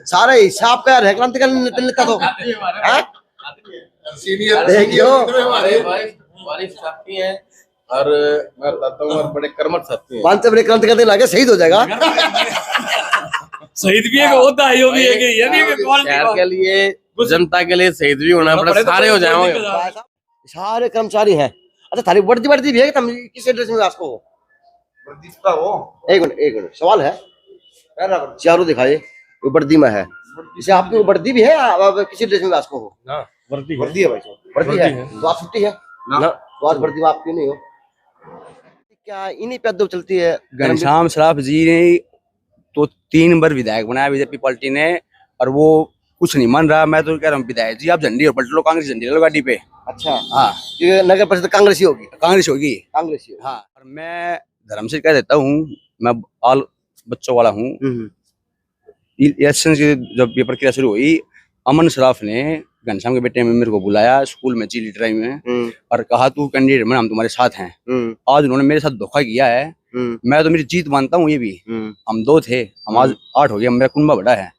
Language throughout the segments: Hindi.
सारा हिसाब का है क्रांतिकारी नेता तो सीनियर देखियो हमारे वारिस साथी हैं और मैं बताता हूँ और बड़े कर्मठ साथी हैं। पांच से बड़े क्रांतिकारी लाके शहीद हो जाएगा। शहीद भी एक होता है, यो भी एक है, ये भी एक शहर के लिए, जनता के लिए शहीद भी होना पड़े, सारे हो जाएंगे। सारे कर्मचारी हैं। अच्छा थारी वर्दी वर्दी भी है तुम किस एड्रेस में आपको एक मिनट सवाल है चारों दिखाए वो वर्दी में है जैसे आपकी वर्दी भी है किसी ड्रेस में आपको हो वर्दी है भाई, वर्दी है तो आप छुट्टी है ना तो आज वर्दी में आप क्यों नहीं हो क्या इन्हीं पे अदब चलती है। घनश्याम सराफ जी ने तो 3 बार विधायक बनाया बीजेपी पार्टी ने और वो कुछ नहीं मान रहा। मैं तो कह रहा हूँ विधायक जी आप झंडी और पलट लो, कांग्रेस झंडी लो गाड़ी पे। अच्छा हाँ क्योंकि नगर परिषद कांग्रेस ही होगी कांग्रेस होगी। हाँ और मैं धर्म से कह देता हूँ, मैं ऑल बच्चों वाला हूँ। इलेक्शन की जब ये प्रक्रिया शुरू हुई, अमन सराफ ने घनश्याम के बेटे में मेरे को बुलाया स्कूल में जी लिटराई में और कहा तू कैंडिडेट में हम तुम्हारे साथ हैं। आज उन्होंने मेरे साथ धोखा किया है। मैं तो मेरी जीत मानता हूँ। ये भी हम 2 थे, हम आज 8 हो गए, मेरा कुंबा बड़ा है।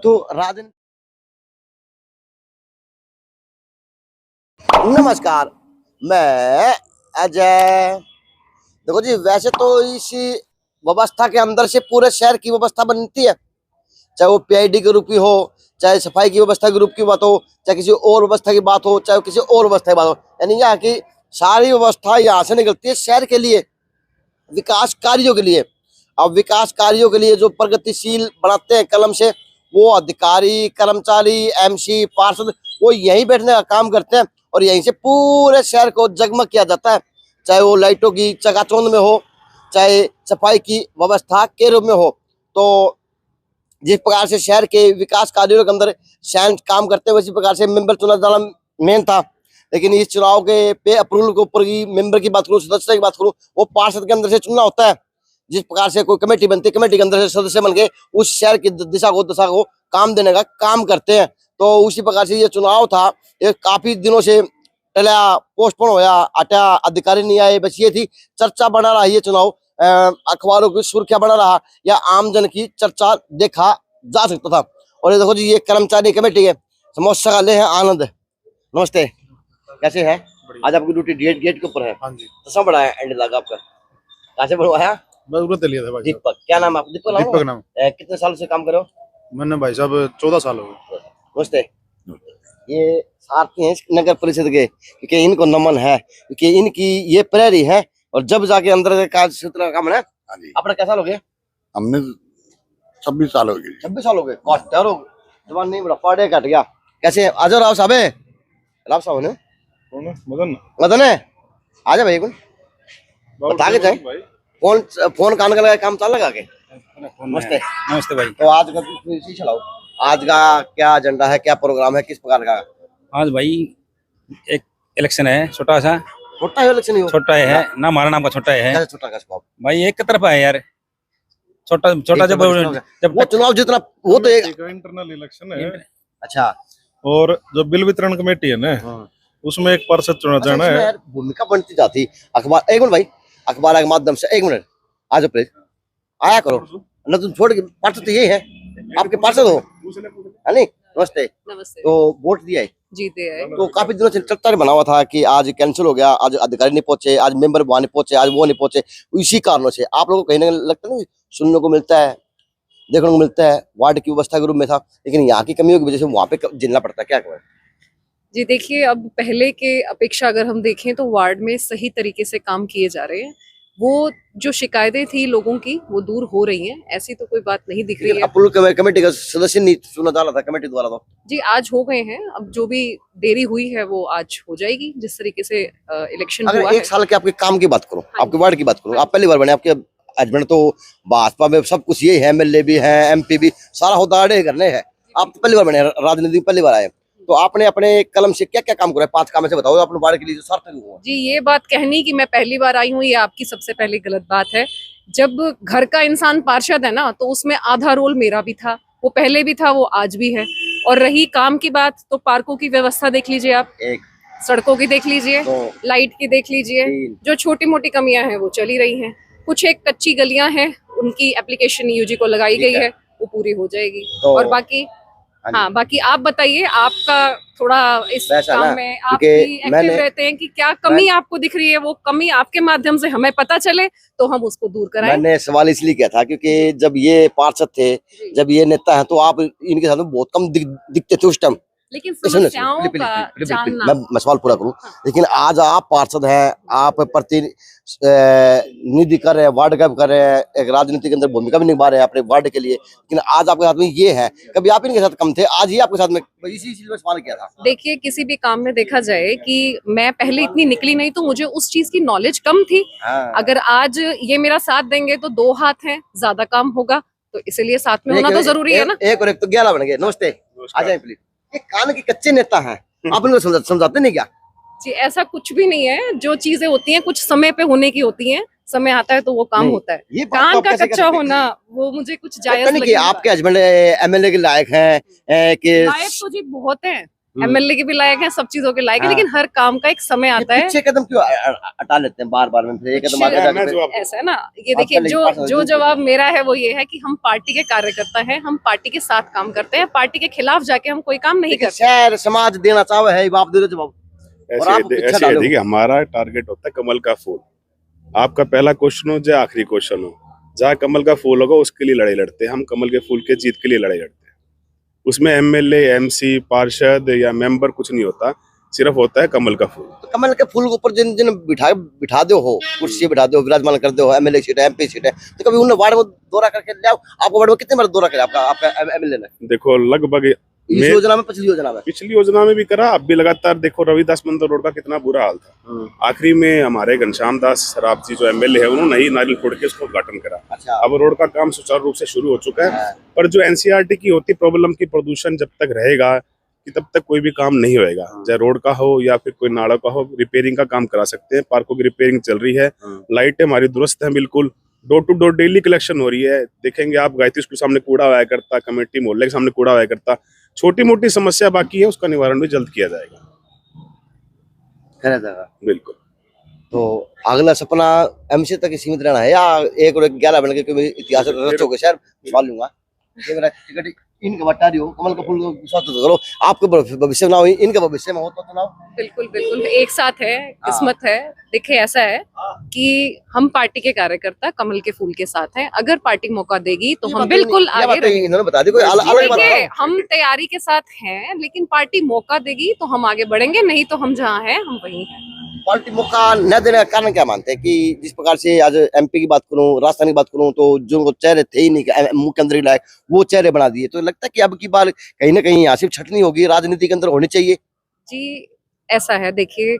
तो राजन नमस्कार मैं अजय। देखो जी वैसे तो इस व्यवस्था के अंदर से पूरे शहर की व्यवस्था बनती है, चाहे वो पीआईडी के रूप की हो, चाहे सफाई की व्यवस्था के रूप की बात हो, चाहे किसी और व्यवस्था की बात हो, चाहे किसी और व्यवस्था की बात हो, यानी यहाँ की सारी व्यवस्था यहाँ से निकलती है शहर के लिए, विकास कार्यों के लिए। अब विकास कार्यों के लिए जो प्रगतिशील बनाते हैं कलम से, वो अधिकारी कर्मचारी एमसी पार्षद वो यहीं बैठने का काम करते हैं और यहीं से पूरे शहर को जगमग किया जाता है, चाहे वो लाइटों की चकाचौंध में हो, चाहे सफाई की व्यवस्था के रूप में हो। तो जिस प्रकार से शहर के विकास कार्यों के अंदर शहर काम करते हैं वैसी प्रकार से मेंबर चुना जाना मेन था। लेकिन इस चुनाव के पे अप्रूवल के ऊपर की मेंबर की बात करूँ, सदस्य की बात करूँ, वो पार्षद के अंदर से चुनना होता है। जिस प्रकार से कोई कमेटी बनती है, कमेटी के अंदर से सदस्य बन के उस शहर की दशा को काम देने का काम करते हैं। तो उसी प्रकार से ये चुनाव था, ये काफी दिनों से टला पोस्टपोन होया, हटा, अधिकारी नहीं आए, बस ये थी चर्चा बना रहा ये चुनाव, अखबारों की सुर्खियां बना रहा या आमजन की चर्चा देखा जा सकता था। और ये देखो जी ये कर्मचारी कमेटी है, समोसा का ले है आनंद। नमस्ते, कैसे है? आज आपकी ड्यूटी गेट के ऊपर है। हाँ जी। तो सब बड़ा है एंड लगा आपका, कहाँ से बनवाया? मैं उड़ते लिया था भाई। दीपक, क्या नाम है आपका? दीपक नाम। कितने साल से काम करो? मैंने भाई साहब 14 साल हो गए। नमस्ते, ये सारथी हैं नगर परिषद के, क्योंकि इनको नमन है, क्योंकि इनकी ये प्रहरी है और जब जाके अंदर का क्षेत्र का काम है। अपना कैसा हो गया? हमने 26 साल हो गए। 26 साल हो गए, जवान नहीं बड़ा पाड़े कट गया। कैसे आ जाओ राव साहब है? राव साहब ने मदन है, आ जा भाई, बता के जाए। फोन कान का लगा काम चाल लगा के। नमस्ते। नमस्ते भाई। तो आज का चलाओ, आज का क्या एजेंडा है, क्या प्रोग्राम है, किस प्रकार का? आज भाई एक इलेक्शन है, छोटा सा। छोटा है इलेक्शन? छोटा है ना, हमारा नाम का छोटा है। छोटा का भाई एक तरफा है यार, छोटा जब वो चुनाव जितना वो तो एक इंटरनल इलेक्शन है। अच्छा, और जो बिल वितरण कमेटी है ना, उसमें एक पार्षद चुना जाना है। भूमिका बनती जाती अखबार, एक मिनट भाई, अखबार के माध्यम से, एक मिनट आ जाओ प्लीज, आया करो न, तुम छोड़ के पार्षद तो यही है, आपके पार्षद हो है नहीं? नमस्ते। नमस्ते। तो वोट दिया है? जीते है। तो काफी दिनों से चर्चा बना हुआ था कि आज कैंसिल हो गया, आज अधिकारी नहीं पहुंचे, आज मेंबर वहां नहीं पहुंचे, आज वो नहीं पहुंचे। इसी कारणों से आप लोगों को कहीं ना लगता नहीं सुनने को मिलता है, देखने को मिलता है वार्ड की व्यवस्था के रूप में था, लेकिन यहाँ की कमियों की वजह से वहां पे झेलना पड़ता है, क्या कहें? जी देखिए, अब पहले के अपेक्षा अगर हम देखें तो वार्ड में सही तरीके से काम किए जा रहे हैं। वो जो शिकायतें थी लोगों की वो दूर हो रही हैं, ऐसी तो कोई बात नहीं दिख रही है। अप्रूवल कमेटी का सदस्य नहीं चुना जा रहा था कमेटी द्वारा, तो जी आज हो गए हैं, अब जो भी देरी हुई है वो आज हो जाएगी जिस तरीके से इलेक्शन अगर हुआ एक है। साल के आपके काम की बात करूं, आपके वार्ड की बात करूं, आप पहली बार बने, आपके हस्बैंड तो भाजपा में सब कुछ यही है, एमएलए भी है, एमपी भी, सारा होता करने है, आप पहली बार बने राजनीति में, पहली बार आए, तो आपने अपने कलम से क्या क्या काम करा है? 5 काम से बताओ अपने वार्ड के लिए जो सार्थक हुआ। जी ये बात कहनी कि मैं पहली बार आई हूँ, ये आपकी सबसे पहले गलत बात है। जब घर का इंसान पार्षद है ना, तो उसमें आधा रोल मेरा भी था, वो पहले भी था, वो आज भी है। और रही काम की बात, तो पार्कों की व्यवस्था देख लीजिए आप, एक सड़कों की देख लीजिए, लाइट की देख लीजिए, जो छोटी मोटी कमियां हैं वो चली रही हैं। कुछ एक कच्ची गलियां हैं, उनकी एप्लीकेशन यूजी को लगाई गई है, वो पूरी हो जाएगी। तो- और बाकी हाँ जी। हाँ, बाकी आप बताइए, आपका थोड़ा इस वैसा ना, काम में आप क्योंकि भी एक्टिव मैंने- रहते हैं कि क्या कमी आपको दिख रही है, वो कमी आपके माध्यम से हमें पता चले तो हम उसको दूर कराएं। मैंने सवाल इसलिए किया था क्योंकि जब ये पार्षद थे, जब ये नेता हैं, तो आप इनके साथ में बहुत कम दिखते थे उस टाइम। लेकिन सुनो, सुनो, समस्याओं प्लीज, का प्लीज, प्लीज, प्लीज, जानना। मैं सवाल पूरा करूं। हाँ। लेकिन आज आप पार्षद हैं, आप निधि कर रहे हैं, वार्ड का भी कर रहे हैं, एक राजनीति के अंदर भूमिका भी निभा रहे हैं अपने वार्ड के लिए, लेकिन आज आपके साथ में ये है, कभी आप इनके साथ कम थे, आज ये आपके साथ में, इसी चीज में सवाल किया था। देखिए, किसी भी काम में देखा जाए कि मैं पहले इतनी निकली नहीं, तो मुझे उस चीज की नॉलेज कम थी। हाँ। अगर आज ये मेरा साथ देंगे तो 2 हाथ हैं, ज्यादा काम होगा, तो इसीलिए साथ में होना तो जरूरी है ना। एक और एक तो 11 बन गए। नमस्ते, आ जाए प्लीज। ये कान के कच्चे नेता हैं, आप इनको समझाते नहीं क्या? जी, ऐसा कुछ भी नहीं है। जो चीजें होती हैं कुछ समय पे होने की होती हैं, समय आता है तो वो काम नहीं, होता है। ये बात तो कान आप का कैसे कच्चा करते हैं? होना वो मुझे कुछ पता जायज नहीं कि लगेगा। आपके हस्बैंड एमएलए के लायक हैं कि लायक तो जी बहुत हैं, एमएलए के भी लायक हैं, सब चीजों के लायक है, हाँ। लेकिन हर काम का एक समय आता है। पीछे कदम क्यों हटा लेते हैं बार बार में? फिर एक कदम आगे मैं जाके जवाब ऐसा है ना, ये आप देखिए, पहले जो पास हो जो जाइए। जवाब मेरा है वो ये है कि हम पार्टी के कार्यकर्ता हैं, हम पार्टी के साथ काम करते हैं, पार्टी के खिलाफ जाके हम कोई काम नहीं लेकिन करते। शहर समाज देना चाहे है, आप दे दो जवाब। और आप पीछे ऐसे डालो। देखिए, हमारा टारगेट होता है कमल का फूल। आपका पहला क्वेश्चन हो चाहे आखिरी क्वेश्चन हो, जहाँ कमल का फूल होगा उसके लिए लड़ाई लड़ते हैं हम। कमल के फूल के जीत के लिए लड़ाई लड़ते हैं। उसमें एमएलए, एमसी, पार्षद या मेंबर कुछ नहीं होता, सिर्फ होता है कमल का फूल। तो कमल के फूल के ऊपर जिन जिन बिठा दो हो, कुर्सी बिठा दो, विराजमान कर दो, एमएलए सीट है, एमपी सीट है, तो कभी उन्हें वार्ड में दौरा करके ले आओ। आपको वार्ड में कितने बार दौरा करे आपका एमएलए ने? देखो, लगभग इस मैं- योजना में, पिछली योजना में? पिछली योजना में भी करा, अब भी लगातार देखो, रविदास मंदिर रोड का कितना बुरा हाल था। आखिरी में हमारे घनश्याम दास सराफ जी जो एमएलए है, उन्होंने ही नारियल फोड़ के उसको उद्घाटन करा। अच्छा। अब रोड का काम सुचारू रूप से शुरू हो चुका है। पर जो एनसीईआरटी की होती प्रॉब्लम की प्रदूषण जब तक रहेगा कि तब तक कोई भी काम नहीं होएगा। चाहे रोड का हो या फिर कोई नाला का हो, रिपेयरिंग का काम करा सकते हैं। पार्कों की रिपेयरिंग चल रही है, लाइटें हमारी दुरुस्त हैं बिल्कुल, door to door daily collection हो रही है। देखेंगे आप, गायत्री स्कूल सामने कूड़ा हुआ करता, कमेटी मोहल्ले के सामने कूड़ा हुआ करता। छोटी मोटी समस्या बाकी है, उसका निवारण भी जल्द किया जाएगा। बिल्कुल। तो अगला सपना एमसी तक ही सीमित रहना है या एक और 11 बन के कोई इतिहास रचोगे? सर सवाल लूंगा, ये मेरा टिकट इनका बटा रही हो, कमल का फूल को विश्वास तो करो। आपके भविष्य में ना हो, इनका भविष्य में हो तो चुनाव। बिल्कुल बिल्कुल, एक साथ है, किस्मत है। देखिए, ऐसा है कि हम पार्टी के कार्यकर्ता कमल के फूल के साथ हैं। अगर पार्टी मौका देगी तो हम बिल्कुल आगे रहेंगे। इन्होंने बता दी, कोई अलग बात देखिए, बताओ। हम तैयारी के साथ हैं, लेकिन पार्टी मौका देगी तो हम आगे बढ़ेंगे, नहीं तो हम जहाँ हैं हम वहीं हैं। पार्टी मौका न देने का कारण क्या मानते हैं? कि जिस प्रकार से आज एमपी की बात करूं, राजस्थान की बात करूं, तो जो चेहरे थे ही नहीं मुख्यमंत्री लायक, वो चेहरे बना दिए। तो लगता है कि अब की बार कहीं ना कहीं आसिफ छटनी होगी, राजनीति के अंदर होनी चाहिए। जी, ऐसा है। देखिए,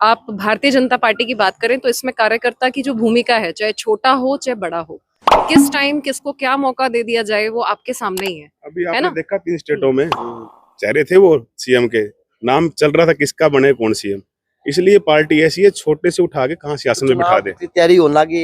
आप भारतीय जनता पार्टी की बात करें तो इसमें कार्यकर्ता की जो भूमिका है, चाहे छोटा हो चाहे बड़ा हो, किस टाइम किसको क्या मौका दे दिया जाए वो आपके सामने ही है। अभी है आपने ना? देखा 3 स्टेटों में चेहरे थे, वो सीएम के नाम चल रहा था किसका बने कौन सीएम। इसलिए पार्टी ऐसी है, छोटे से उठा के कहाँ सियासत में बिठा दे। चुनाव की तैयारी होने लगी,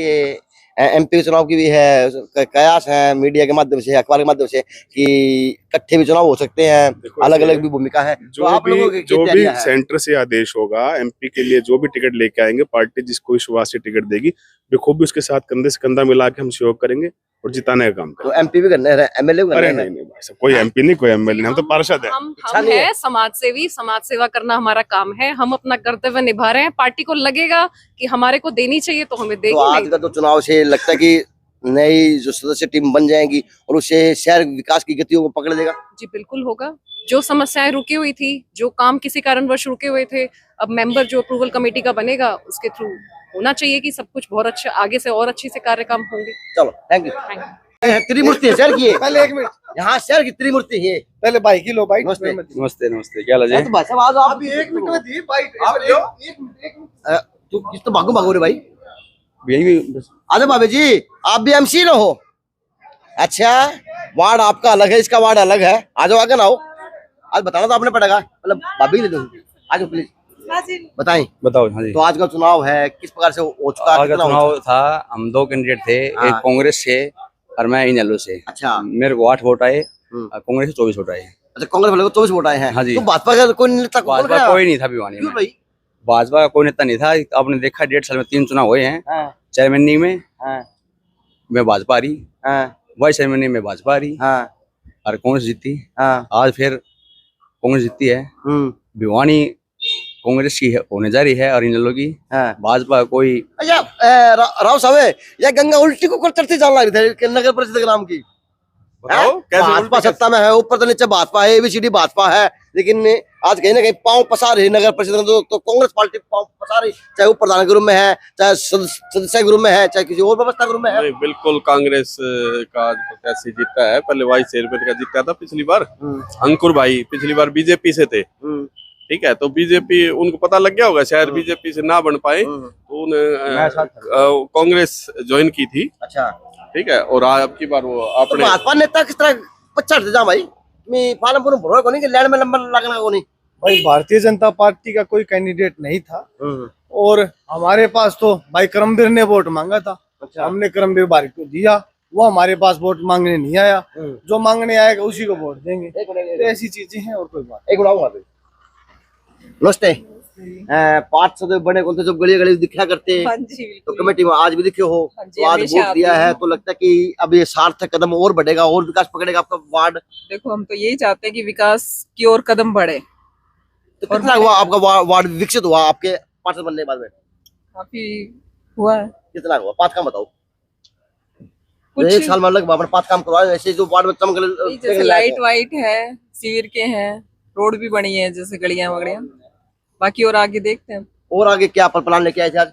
एमपी चुनाव की भी है, कयास है मीडिया के माध्यम से, अखबार के माध्यम से कि इकट्ठे भी चुनाव हो सकते हैं, देखो, अलग अलग भी भूमिका है। तो आप लोगों की जो भी तैयारियां हैं? सेंटर से आदेश होगा, एमपी के लिए जो भी टिकट लेके आएंगे, पार्टी जिसको विश्वास से टिकट देगी, बखूबी उसके साथ कंधे से कंधा मिला के हम सहयोग करेंगे और जिताने का काम तो करेंगे। एमपी भी करना है, एमएलए भी करना अरे है? नहीं भाई साहब, कोई एमपी नहीं, कोई एमएलए नहीं, हम तो पार्षद है। हम नहीं है। है समाज सेवी, समाज सेवा करना हमारा काम है। हम अपना कर्तव्य निभा रहे हैं। पार्टी को लगेगा कि हमारे को देनी चाहिए तो हमें देगी, तो आज नहीं का तो चुनाव से लगता है कि नई जो सदस्य टीम बन जाएगी और उससे शहर विकास की गतियों को पकड़ लेगा। जी बिल्कुल होगा। जो समस्याएं रुकी हुई थी, जो काम किसी कारणवश रुके हुए थे, अब मेंबर जो अप्रूवल कमेटी का बनेगा उसके थ्रू होना चाहिए कि सब कुछ बहुत अच्छा आगे से और अच्छी से कार्य काम होंगे। चलो, थैंक यू। Thank you. त्रिमूर्ति है शहर की है। पहले 1 मिनट, यहाँ शहर की त्रिमूर्ति है। पहले बाइक ही लो, बाइक नमस्ते। नमस्ते नमस्ते, क्या हाल है? तो भाई साहब आज आप अभी 1 मिनट में दी बाइक। आप लो। तू किस तो भागो भागो रे भाई। यही अरे बाबे जी, आप भी एमसी रहो? अच्छा, वार्ड आपका अलग है, इसका वार्ड अलग है। आ जाओ, आगे ना हो। आज बताना तो आपने पड़ेगा, मतलब भाभी ले दो। आ जाओ प्लीज, बताएं। बताओ। हाँ जी, तो आज का चुनाव है, किस प्रकार से हो चुका है? आज का कितना हो चुनाव था, हम 2 कैंडिडेट थे, हाँ। एक कांग्रेस से और मैं इनेलो से। अच्छा। मेरे को 8 वोट आए हम्म। और कांग्रेस से 24 वोट आए। अच्छा, कांग्रेस वाले को 24 वोट आए हैं। हाँ जी। तो भाजपा का कोई नेता कौन भाजपा खड़ा? कोई नहीं था भिवानी क्यों में। भाई? भाजपा का कोई नेता नहीं था। आपने देखा 1.5 साल में 3 चुनाव हुए हैं। हाँ, चेयरमैनी में हाँ, मैं भाजपा रही, हाँ। वाइस चेयरमैन में भाजपा रही हाँ और कांग्रेस जीती। हाँ आज फिर कांग्रेस जीती है। भिवानी कांग्रेस की होने जा रही है और इन लोगों की हाँ। भाजपा कोई। अच्छा राव साहब ये गंगा उल्टी को कर चढ़ती जान लग रही थी नगर परिषद के नाम की। बताओ कैसे भाजपा उल्टी सत्ता में है, ऊपर तो नीचे भाजपा है, एबीसीडी भाजपा है, लेकिन आज कहीं ना कहीं पांव पसार रही नगर परिषद में, तो कांग्रेस पार्टी पांव पसार रही, चाहे वो प्रधान के रूप में है, चाहे सदस्य के रूप में है, चाहे किसी और व्यवस्था के रूप में है। नहीं, बिल्कुल कांग्रेस का प्रत्याशी जीता है। पहले वाइस चेयरमैन का जीता था पिछली बार अंकुर भाई, पिछली बार बीजेपी से थे। ठीक है, तो बीजेपी उनको पता लग गया होगा शायद बीजेपी से ना बन पाए तो उन्हें कांग्रेस ज्वाइन की थी। अच्छा ठीक है, और आपकी बार वो तो अपने भाजपा नेता किस तरह पचड़ जा भाई, मैं पालमपुर में भरोसा को नहीं कि लैंड में नंबर लगना को नहीं। भाई भारतीय जनता पार्टी का कोई कैंडिडेट नहीं था और हमारे पास तो भाई करमवीर ने वोट मांगा था। अच्छा। हमने करमवीर भाई को दिया, वो हमारे पास वोट मांगने नहीं आया। जो मांगने आएगा उसी को वोट देंगे। तो ऐसी चीजें हैं और कोई बात। एक मिनट नमस्ते। पार्षद बड़े कौन थे जो गली गली दिखा करते हैं, हाँ जी, तो कमेटी में आज भी दिखे हो, हाँ जी, तो आज हमेशा वोट दिया आती है, हूँ। तो लगता है कि अब ये सार्थक कदम और बढ़ेगा और विकास पकड़ेगा आपका वार्ड। देखो हम तो यही चाहते हैं कि विकास की ओर कदम बढ़े। तो कितना हुआ आपका वार्ड विकसित हुआ आपके पार्षद बनने के बाद में? काफी हुआ है। कितना हुआ? 5 काम बताओ। कुछ एक साल में लग 5 काम करवाए, ऐसे जो वार्ड में जैसे लाइट वाइट है, सीवर के हैं, रोड भी बनी है, जैसे गलियां वगड़ियां। बाकी और आगे देखते हैं। और आगे क्या पर प्लान लेके आए थे आज?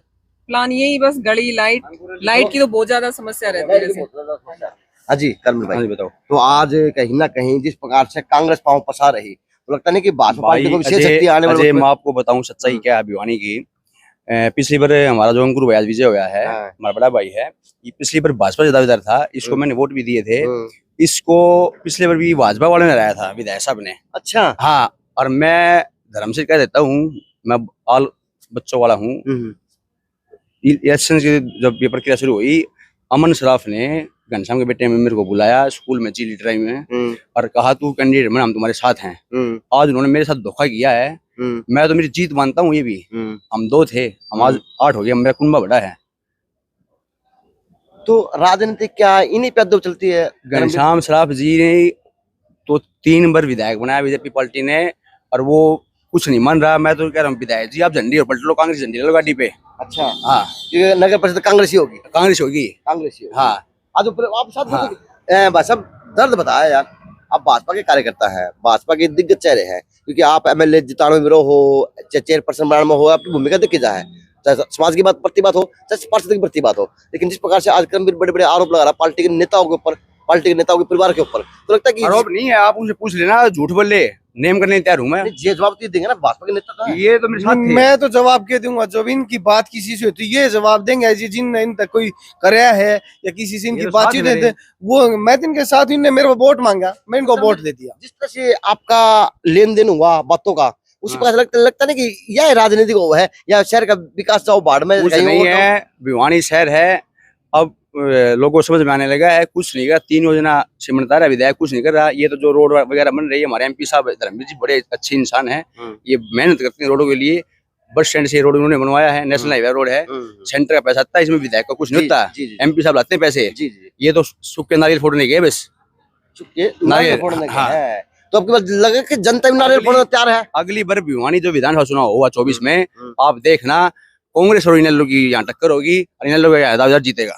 प्लान यही बस गली लाइट की तो बहुत ज्यादा समस्या रहती है जैसे। हाँ जी कर्मवीर हाँ जी, भाई बताओ। तो आज कहीं ना कहीं जिस प्रकार से कांग्रेस पांव पसार रही, तो लगता नहीं कि भाजपा पार्टी को विशेष शक्ति आने वाले अजय, वक्त में? मैं आपको बताऊं सच्चाई क्या है भिवानी की। पिछली बार हमारा जो अंकुर भाई आज विजय हुआ है, हाँ। हमारा बड़ा भाई है, ये पिछली बार भाजपा से दावेदार था, इसको मैंने वोट भी दिए थे। इसको पिछले बार भी भाजपा वाले ने हराया था, विधायक साहब ने। अच्छा हाँ, और मैं धर्म से कह देता हूँ, मैं ऑल बच्चों वाला हूँ। इलेक्शन की जब ये प्रक्रिया शुरू हुई, अमन सराफ ने घनश्याम के बेटे में मेरे को बुलाया स्कूल में जी लीडराई में और कहा तू कैंडिडेट में हम तुम्हारे साथ हैं। आज उन्होंने मेरे साथ धोखा किया है। मैं तो मेरी जीत मानता हूँ। ये भी हम 2 थे, हम आज 8 हो गया, मेरा कुंबा बड़ा है। तो राजनीति क्या इन्हीं पे अद्दो चलती है? घनश्याम सराफ जी ने तो 3 बार विधायक बनाया बीजेपी पार्टी ने, और वो कुछ नहीं मान रहा। मैं तो कह रहा हूँ विधायक जी आप झंडी और पलट लो, कांग्रेस झंडी लो गाड़ी पे। अच्छा हाँ, ये नगर परिषद कांग्रेस ही होगी। कांग्रेस होगी। कांग्रेस ही होगी। हाँ, आज आप साथ बस अब दर्द बताया यार, आप भाजपा के कार्यकर्ता हैं, भाजपा के दिग्गज चेहरे हैं, क्योंकि आप एमएलए जिताने में हो, चेयरपर्सन बनाने में हो, आपकी भूमिका दिखी जाए, चाहे समाज की बात प्रति बात हो, चाहे पार्षद की प्रति बात हो। लेकिन जिस प्रकार से आज कर्मवीर बड़े बड़े आरोप लगा रहा है पार्टी के नेताओं के ऊपर, पार्टी के नेताओं के परिवार के ऊपर, तो लगता है कि आरोप नहीं है, आप उनसे पूछ लेना, झूठ बोल ले, नेम करने तैयार हूँ मैं। ये जवाब तो देंगे ना भाजपा के नेता का। ये तो मेरे साथ थे। मैं तो जवाब के दूंगा, जब इनकी बात किसी से होती है ये जवाब देंगे जी जिन इन तक कोई कराया है या किसी से इनकी तो बातचीत साथ है, वो मैं तो इनके साथ, इनने मेरे को वोट मांगा, मैं इनको वोट दे दिया। जिस तरह से आपका लेन देन हुआ बातों का, उसी प्रकार से लगता नहीं कि यह राजनीतिक वो है या शहर का विकास चाहो बाढ़ में कुछ कहीं नहीं और है, भिवानी शहर है। अब लोगों को समझ में आने लगा है, कुछ नहीं कर 3 योजना से मनता रहा विधायक, कुछ नहीं कर रहा। ये तो जो रोड वगैरह बन रही है, हमारे एमपी साहब धर्मवीर जी बड़े अच्छे इंसान हैं, ये मेहनत करते हैं रोडों के लिए। बस स्टैंड से रोड उन्होंने बनवाया है, नेशनल हाईवे रोड है, सेंटर का पैसा आता है, इसमें विधायक का कुछ नहीं होता। एमपी साहब लाते हैं पैसे, ये तो सूखे नारियल फोड़ने गए बस, नारियल फोड़ने का है। तो आपके पास लगे कि जनता भी नारियल फोड़ने तैयार है। अगली बार भिवानी जो विधानसभा चुनाव हुआ 24 में, आप देखना कांग्रेस और इनेलो की यहाँ टक्कर होगी और इनेलो का जीतेगा।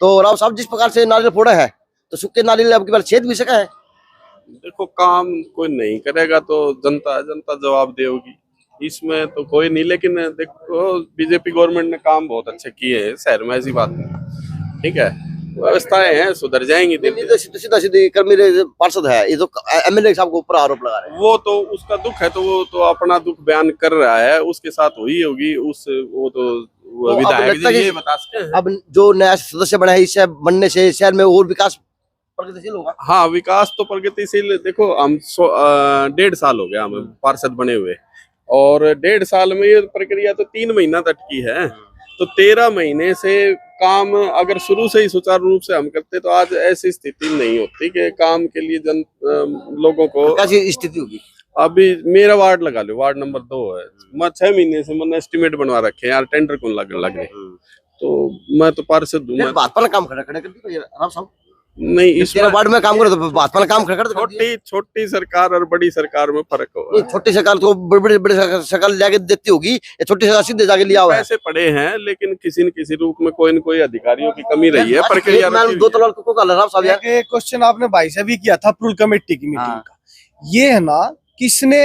तो राव साहब जिस प्रकार से नारियल फोड़ा है, तो सूखे नारियल आपके पास छेद भी सका है। देखो काम कोई नहीं करेगा तो जनता जवाब देगी, इसमें तो कोई नहीं। लेकिन देखो बीजेपी गवर्नमेंट ने काम बहुत अच्छे किए हैं शहर में, ऐसी बात नहीं। ठीक है, व्यवस्थाएं हैं, सुधर जाएंगी। सीधा सीधी कर्मी पार्षद है, ये तो एमएलए साहब को ऊपर आरोप लगा रहे हैं। वो तो उसका दुख है, तो वो तो अपना दुख बयान कर रहा है, उसके साथ हुई होगी वो तो अब विधायक लगता है जी कि ये बता सकते हैं। अब जो नया सदस्य बना है, इससे बनने से शहर में और विकास प्रगतिशील होगा। हाँ, विकास तो प्रगतिशील। देखो हम 1.5 साल हो गया हमें पार्षद बने हुए, और 1.5 साल में ये प्रक्रिया तो 3 महीना तक की है। तो 13 महीने से काम अगर शुरू से ही सुचारू रूप से हम करते तो आज ऐसी स्थिति नहीं होती कि काम के लिए लोगों को। कैसी स्थिति होगी? अभी मेरा वार्ड लगा लो, वार्ड नंबर 2 है, मैं 6 महीने से मैंने एस्टिमेट बनवा रखे हैं यार, टेंडर कौन लग रहे, तो मैं तो पार्षद हूँ। भाजपा ने काम खड़ा कर दी राव साहब। नहीं, तेरा इसमें वार्ड में काम करो तो भाजपा ने काम खड़ कर दिया। छोटी सरकार और बड़ी सरकार में फर्क होगा। नहीं, छोटी सरकार तो बड़ी सरकार जाके देती होगी, ये छोटी सरकार सीधे जाके लिया हुआ है। पैसे पड़े हैं, लेकिन किसी न किसी रूप में कोई न कोई अधिकारियों की कमी रही है, प्रक्रिया रखी दो हुई है। तलाक को काला साहब साहब यार। एक क्वेश्चन आपने भाई से भी किया था अप्रूवल कमेटी की मीटिंग हाँ। का, ये है ना किसने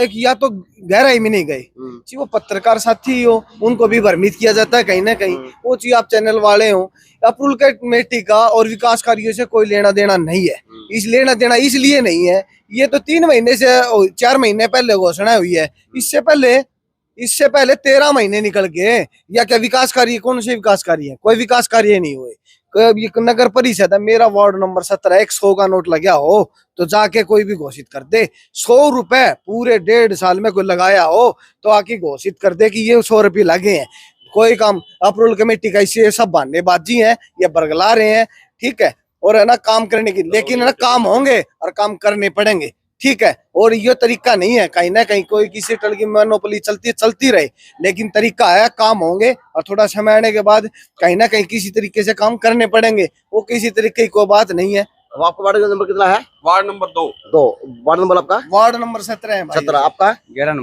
एक या तो गहराई में नहीं गए जी, वो पत्रकार साथी हो उनको भी भ्रमित किया जाता है कहीं ना कहीं, वो चीज आप चैनल वाले हो। अप्रूवल कमेटी का और विकास कार्यों से कोई लेना देना नहीं है। इस लेना देना इसलिए नहीं है, ये तो 3 महीने से 4 महीने पहले घोषणा हुई है। इससे पहले 13 महीने निकल गए। या क्या विकास कार्य, कौन से विकास कार्य है? कोई विकास कार्य नहीं हुए। ये नगर परिषद है, मेरा वार्ड नंबर 17, 100 का नोट लगा हो तो जाके कोई भी घोषित कर दे। 100 रुपए पूरे 1.5 साल में कोई लगाया हो तो आके घोषित कर दे कि ये 100 रुपये लगे हैं। कोई काम अप्रूवल कमेटी का इसे सब बहानेबाजी है, ये बरगला रहे हैं, ठीक है। और है ना काम करने की, लेकिन है ना काम होंगे और काम करने पड़ेंगे, ठीक है। और ये तरीका नहीं है, कहीं ना कहीं कोई किसी तरह की मोनोपोली चलती रहे, लेकिन तरीका है काम होंगे और थोड़ा समय आने के बाद कहीं ना कहीं किसी तरीके से काम करने पड़ेंगे। वो किसी तरीके की कोई बात नहीं है। अब आपका वार्ड का नंबर कितना है? Ward number 2। वार्ड नंबर आपका? वार्ड नंबर 17 है भाई। 17। आपका? 11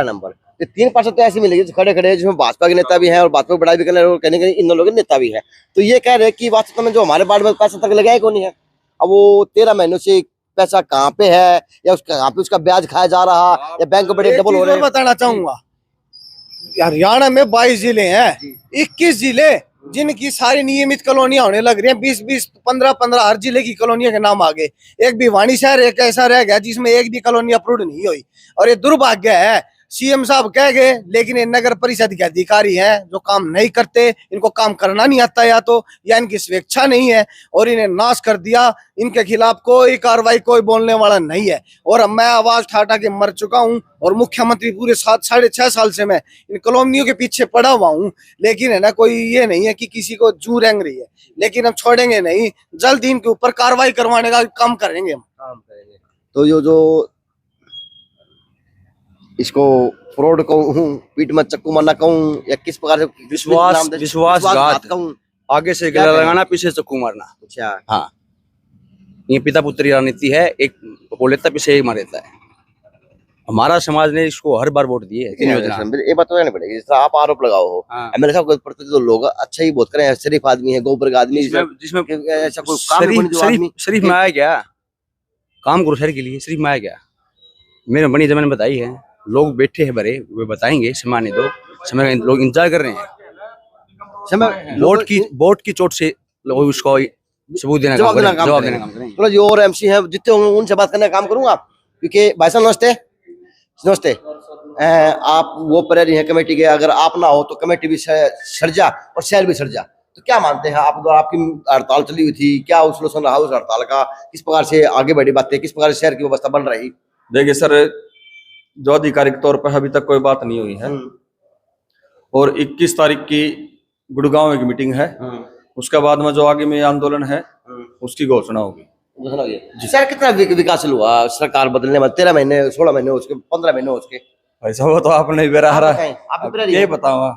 नंबर। ये 3 पार्षद तो ऐसे मिलेंगे जो खड़े खड़े, जिसमें भाजपा के नेता भी हैं और भाजपा को बड़ाई भी कर रहे हैं और कहने के इन लोगों के नेता भी हैं। तो ये कह रहे हैं कि वास्तव में जो हमारे वार्ड में पैसा तक लगाया कौन है। अब वो 13 महीनों से पैसा कहाँ पे है, या उसका कहाँ पे उसका ब्याज खाया जा रहा, या बैंक बड़े डबल हो रहे हैं। बताना चाहूंगा, हरियाणा में 22 जिले हैं, 21 जिले जिनकी सारी नियमित कॉलोनियां होने लग रही हैं। 20-20, 15-15 हर जिले की कॉलोनियों के नाम आ गए। एक भिवानी शहर एक ऐसा रह गया जिसमें एक भी कॉलोनी अप्रूव नहीं हुई। और ये दुर्भाग्य है, सीएम साहब कह गए लेकिन ये नगर परिषद के अधिकारी हैं जो काम नहीं करते, इनको काम करना नहीं आता या इनकी स्वेच्छा नहीं है और इन्हें नाश कर दिया। इनके खिलाफ कोई कार्रवाई, कोई बोलने वाला नहीं है। और मैं आवाज ठाटा के मर चुका हूं और मुख्यमंत्री पूरे 7-6.5 साल से मैं इन कॉलोनियों के पीछे पड़ा हुआ हूं, लेकिन है ना कोई ये नहीं है कि किसी को जू रेंग रही है। लेकिन हम छोड़ेंगे नहीं, जल्द इनके ऊपर कार्रवाई करवाने का काम करेंगे हम। तो ये जो इसको फ्रॉड कहूँ, पीठ में चक्कू मारना कहूँ, या किस प्रकार से विश्वासघात कहूँ, आगे से क्या गला कहें? लगाना, पीछे चक्कू मारना। अच्छा। हाँ, ये पिता पुत्री रणनीति है। एक बोल लेता पीछे एक मार देता है। हमारा समाज ने इसको हर बार वोट दिए। ये बात तो कहनी पड़ेगी, जिस तरह आप आरोप लगाओ हो एमएलए साहब के प्रति तो लोग अच्छा ही बहुत करें, शरीफ आदमी है, गोबर आदमी, जिसमें ऐसा कोई काम नहीं जो आदमी शरीफ में आया गया, काम करो शहर के लिए, शरीफ में आया गया। मेरे बड़ी जमाने बताई है, लोग बैठे हैं भरे, वे बताएंगे, समय आने दो, समय लोग इंतजार कर रहे हैं। समय वोट की चोट से लोग उसको सबूत देना, जवाब देना काम करेंगे। चलो जो और एमसी हैं जितने होंगे उनसे बात करने का काम करूंगा, क्योंकि भाई साहब नमस्ते। आप वो प्रहरी हैं कमेटी के, अगर आप ना हो तो कमेटी भी सड़ जा और शहर भी सड़ जा। तो क्या मानते हैं आप, आपकी हड़ताल चली हुई थी, क्या सोल्यूशन रहा उस हड़ताल का, किस प्रकार से आगे बढ़ी बातें, किस प्रकार से शहर की व्यवस्था बन रही? देखिए सर, जो आधिकारिक तौर पर अभी तक कोई बात नहीं हुई है और 21 तारीख की गुड़गांव में मीटिंग है, उसके बाद में जो आगे में आंदोलन है उसकी घोषणा होगी। शहर कितना विकास हुआ सरकार बदलने में? 13 महीने, 16 महीने हो चुके, 15 महीने हो चुके। ऐसा हो तो आपने बेरा हरा ये बताओ।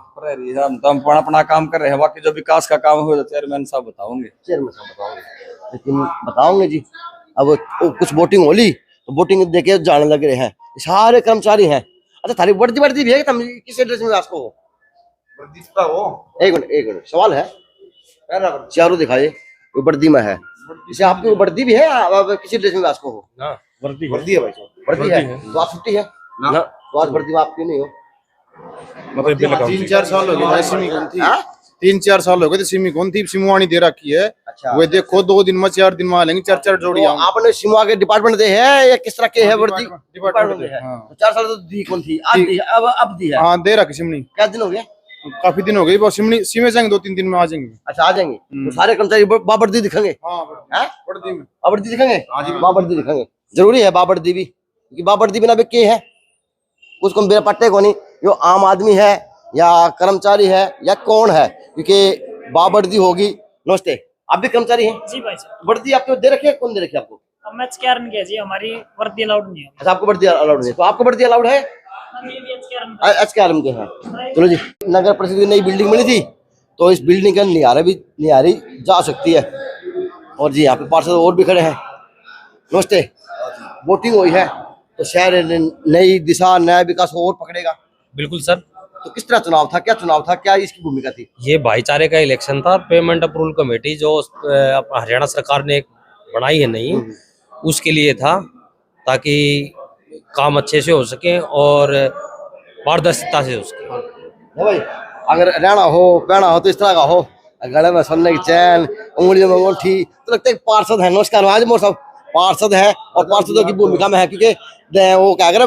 हम तो अपना काम कर रहे हैं, बाकी जो विकास का काम हो चेयरमैन साहब बताओगे। चेयरमैन साहब बताओगे, लेकिन बताओगे जी। अब कुछ वोटिंग होली तो वोटिंग देके जाने लग रहे हैं, सारे कर्मचारी हैं। अच्छा, थारी वर्दी भी है तुम किस एड्रेस में आपको हो? एक मिनट सवाल है, चारों दिखाइए। वो वर्दी में है, इसे आपकी वर्दी भी है, किसी एड्रेस में आपको हो? वर्दी है भाई साहब, वर्दी है तो आप छुट्टी है ना, तो आज वर्दी में आप क्यों नहीं हो? मतलब 3-4 साल हो गए सिमी कौन थी, 3-4 साल हो गए तो सिमी कौन थी, सिमुआनी दे रखी है। अच्छा, वो देखो 2 दिन में 4 दिन में आ लेंगे, 4 जोड़ी। तो आपने सिमुआ के डिपार्टमेंट दे है या किस तरह के है वर्दी? डिपार्टमेंट है। तो 4 साल तो दी कौन थी, आज दी है, अब दी है। हाँ दे रखी सिमनी, क्या दिन हो गए? काफी दिन हो गए। वो सिमनी सीमे जाएंगे 2-3 दिन में आ जाएंगे। अच्छा, आ जाएंगे तो सारे कर्मचारी बाबर्दी दिखेंगे। वर्दी में बाबर्दी दिखेंगे, बाबर्दी दिखेंगे। जरूरी है बाबर्दी भी, क्योंकि बाबर्दी बिना के है उसको मेरा पट्टे को नहीं, जो आम आदमी है या कर्मचारी है या कौन है, क्योंकि बाबर्दी होगी। नमस्ते, आप भी कर्मचारी हैं? जी भाई साहब। वर्दी आपको दे रखी है, कौन दे रखी है आपको? अब मैं एचकेआरएन के जी, हमारी वर्दी अलाउड नहीं है। अच्छा, आपको वर्दी अलाउड नहीं, तो आपको वर्दी अलाउड है? एचकेआरएम के हैं। चलो जी, नगर परिषद की नई बिल्डिंग बनी थी तो इस बिल्डिंग का निहारी जा सकती है। और जी यहाँ पे पार्षद और भी खड़े हैं। नमस्ते। वोटिंग हुई है तो शहर नई दिशा नया विकास और पकड़ेगा। बिल्कुल सर। तो किस तरह चुनाव था, क्या इसकी भूमिका थी? ये भाईचारे का इलेक्शन था। पेमेंट अप्रूवल कमेटी जो हरियाणा सरकार ने बनाई है नहीं, उसके लिए था, ताकि काम अच्छे से हो सके और पारदर्शिता से हो सके। भाई अगर रहना हो पहना हो तो इस तरह का हो, गले में सोने की चैन, उंगलियों में अंगूठी, तो लगता है पार्षद है। नमस्कार आज मोर साहब, पार्षद है और पार्षदों की भूमिका में है, क्योंकि वो क्या अगर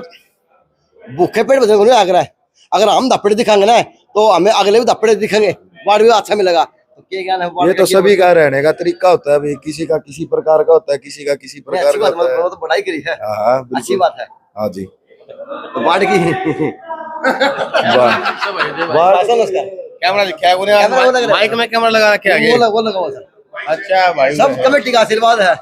भूखे पेट बचने को नहीं आग रहा है। अगर हम धप्पड़े दिखाएंगे ना तो हमें अगले भी धप्पड़े दिखेंगे, वार्ड भी अच्छा मिलेगा। तो क्या ज्ञान है? ये तो सभी का रहने का तरीका होता है भाई, किसी का किसी प्रकार का होता है, किसी का किसी प्रकार का होता है। तो बढ़ाई करी है। हाँ अच्छी बात है। हाँ जी। तो वार्ड की कैमरा लिखा है माइक में, कैमरा लगा रखा है। वो लगा सर। अच्छा भाई, सब कमेटी का आशीर्वाद है।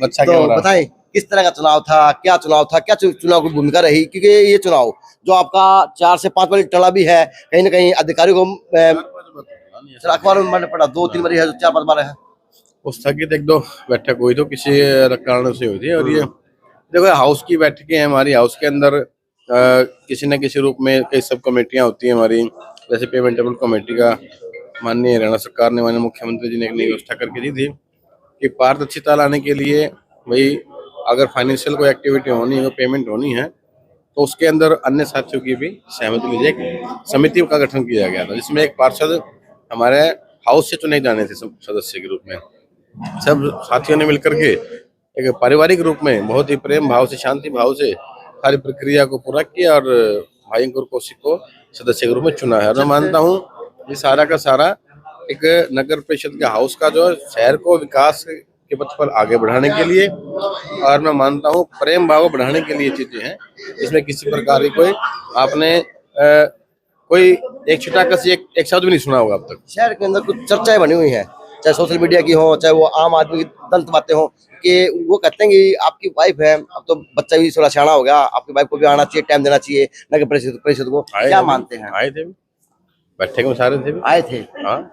अच्छा तो बताएं किस तरह का चुनाव था, क्या चुनाव की भूमिका रही? क्योंकि ये चुनाव जो आपका 4 से 5 वाली टला भी है, कहीं ना कहीं अधिकारियों को अखबार में मैंने पढ़ा 2-3 बार है, 4-5 बार है। उस स्थगित 1-2 बैठक हुई तो किसी कारणों से हुई थी। और ये देखो हाउस की बैठकें हैं हमारी, हाउस के अंदर किसी न किसी रूप में कई सब कमेटियां होती हैं हमारी। जैसे पेमेंट अप्रूवल कमेटी का माननीय हरियाणा सरकार ने, माननीय मुख्यमंत्री जी ने एक नई व्यवस्था करके दी थी कि पारदर्शिता लाने के लिए भाई अगर फाइनेंशियल कोई एक्टिविटी होनी है, पेमेंट होनी है, तो उसके अंदर अन्य साथियों की भी सहमति लीजिए। एक समिति का गठन किया गया था जिसमें एक पार्षद हमारे हाउस से चुने जाने थे सदस्य के रूप में। सब साथियों ने मिलकर के एक पारिवारिक रूप में बहुत ही प्रेम भाव से, शांति भाव से सारी प्रक्रिया को पूरा किया और भाई अंकुर कौशिक को सदस्य के रूप में चुना है। और मैं मानता हूँ ये सारा का सारा एक नगर परिषद के हाउस का जो शहर को विकास के पथ पर आगे बढ़ाने के लिए, और मैं मानता हूँ प्रेम भाव बढ़ाने के लिए चीजें हैं। इसमें किसी प्रकार की कोई आपने कोई एक छिटाकस एक शब्द भी नहीं सुना होगा अब तक। शहर के अंदर कुछ चर्चाएं बनी हुई हैं, चाहे सोशल मीडिया की हो, चाहे वो आम आदमी की दंत बातें हो, कि वो कहते हैं कि आपकी वाइफ है, अब तो बच्चा भी थोड़ा सियाना हो गया, आपकी वाइफ को भी आना चाहिए, टाइम देना चाहिए नगर परिषद को। क्या मानते हैं? आए थे, बैठे में सारे थे, आए थे। हाँ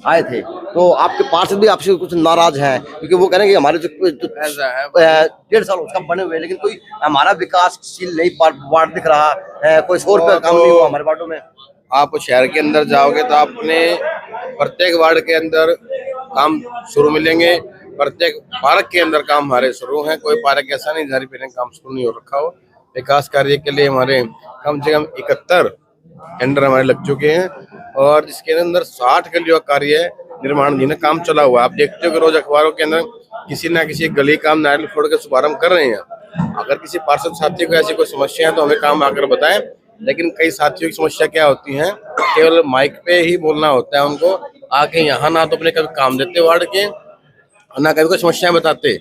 आए थे। तो आपके पार्षद भी आपसे कुछ नाराज हैं, क्योंकि वो कह रहे हैं कि हमारे जो 1.5 साल उसका बने हुए, लेकिन कोई हमारा विकासशील नहीं वार्ड दिख रहा है, कोई 100 रुपये काम नहीं हुआ हमारे वार्डों में। आप शहर के अंदर जाओगे तो आपने प्रत्येक वार्ड के अंदर काम शुरू मिलेंगे, प्रत्येक पार्क के अंदर काम हमारे शुरू हैं। कोई पार्क ऐसा नहीं जहाँ पे काम शुरू नहीं हो रखा हो। विकास कार्य के लिए हमारे कम से कम 71 टेंडर हमारे लग चुके हैं, और जिसके अंदर 60 गलियों का कार्य निर्माण काम चला हुआ। आप देखते हो कि रोज अखबारों के अंदर किसी ना किसी गली काम नारियल फोड़ के शुभारंभ कर रहे हैं। अगर किसी पार्षद साथी को ऐसी कोई समस्या है तो हमें काम आकर बताएं। लेकिन कई साथियों की समस्या क्या होती है, केवल माइक पे ही बोलना होता है उनको, आके यहाँ ना तो अपने कभी काम देते वार्ड के, ना कभी कोई समस्याएं बताते।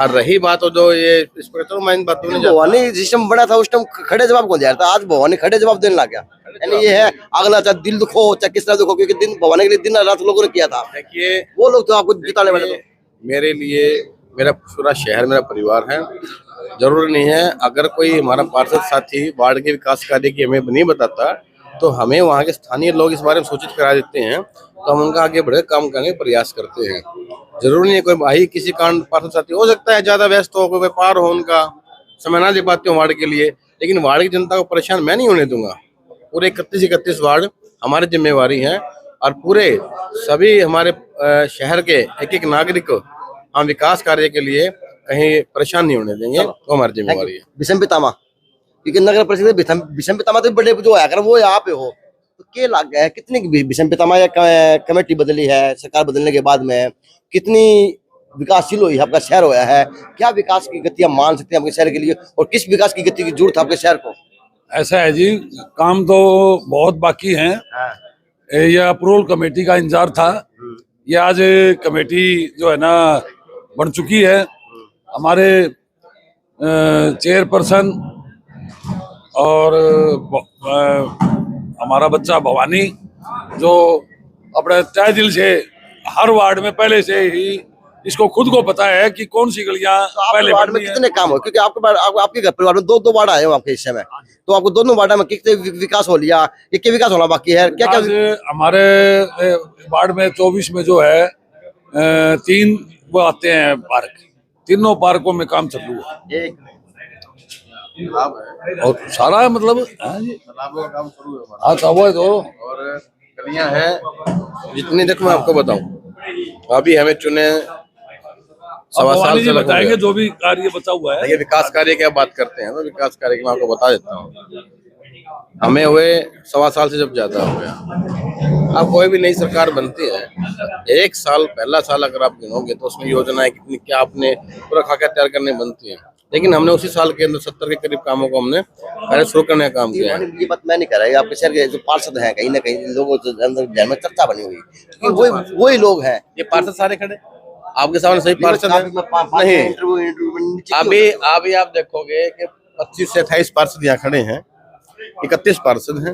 और रही बात हो जो ये इस पर तो मैं इन बातों में भवानी जिस टाइम बड़ा था उस टाइम खड़े जवाब कौन दे रहा था, आज भवानी खड़े जवाब देने लग गया। यानी ये है अगला चाहे दिल दुखो चाहे किस तरह दुखो, क्योंकि दिन भवानी के लिए दिन रात लोगों ने किया था। देखिए वो लोग तो आपको जिताने वाले थे। मेरे लिए मेरा पूरा शहर मेरा परिवार है। जरूरी नहीं है अगर कोई हमारा पार्षद साथी वार्ड के विकास कार्य की हमें नहीं बताता तो हमें वहाँ के स्थानीय लोग इस बारे में सूचित करा देते हैं, तो हम उनका आगे बढ़े काम करने का प्रयास करते हैं। जरूरी नहीं है कोई भाई किसी कारण पार्षद साथी हो सकता है ज्यादा व्यस्त हो, कोई व्यापार हो, उनका समय ना दे पाते हो वार्ड के लिए, लेकिन वार्ड की जनता को परेशान मैं नहीं होने दूंगा। पूरे 31 वार्ड हमारी जिम्मेवारी है, और पूरे सभी हमारे शहर के एक नागरिक को हम विकास कार्य के लिए कहीं परेशान नहीं होने देंगे, वो हमारी जिम्मेवारी है। विषम पितामा, क्योंकि नगर परिषद विषम पितामा तो बड़े जो है, अगर वो यहाँ पे हो तो क्या लग गया है, कितनी विषम पितामा या कमेटी बदली है सरकार बदलने के बाद में, कितनी विकासशील हुई है आपका शहर होया है, क्या विकास की गति हम मान सकते हैं आपके शहर के लिए, और किस विकास की गति की जरूरत है आपके शहर को? ऐसा है जी, काम तो बहुत बाकी है। ये अप्रूवल कमेटी का इंतजार था, ये आज कमेटी जो है ना बन चुकी है। हमारे चेयरपर्सन और हमारा बच्चा भवानी जो अपने तय दिल से हर वार्ड में पहले से ही इसको खुद को पता है कि कौन सी गलियां पहले वार्ड में कितने काम हो, क्योंकि आपके घर परिवार में 2 वार्ड आए हो आपके हिस्से में, तो आपको दोनों वार्ड में कितने विकास हो लिया, क्या विकास होना बाकी है, क्या क्या? आज हमारे वार्ड में 24 में जो है 3 वो आते हैं पार्क, तीनों पार्कों में काम चालू है। एक और सारा मतलब हाँ जी, हाँ तो वो तो और गलियां हैं जितनी, देखो मैं आपको बताऊं, अभी हमें चुने सवा साल से बताएंगे जो भी कार्य बचा हुआ है। देखिए विकास कार्य की आप बात करते हैं, तो विकास कार्य की मैं आपको बता देता हूँ। हमें हुए सवा साल से जब ज्यादा हो गया। अब कोई भी नई सरकार बनती है, एक साल पहला साल अगर आप गिनोगे तो उसमें योजनाएं कितनी क्या आपने पूरा खाका तैयार करने बनती है, लेकिन हमने उसी साल के अंदर 70 के करीब कामों को हमने पहले शुरू करने का काम किया है। ये बात मैं नहीं कर रहा, आपके शहर के जो पार्षद हैं कहीं ना कहीं लोगों के अंदर ध्यान में चर्चा बनी हुई, क्योंकि वही लोग हैं। ये पार्षद सारे खड़े आपके सामने, सही पार्षद है नहीं? अभी आप देखोगे कि 25 से 28 पार्षद यहाँ खड़े हैं, 31 पार्षद हैं,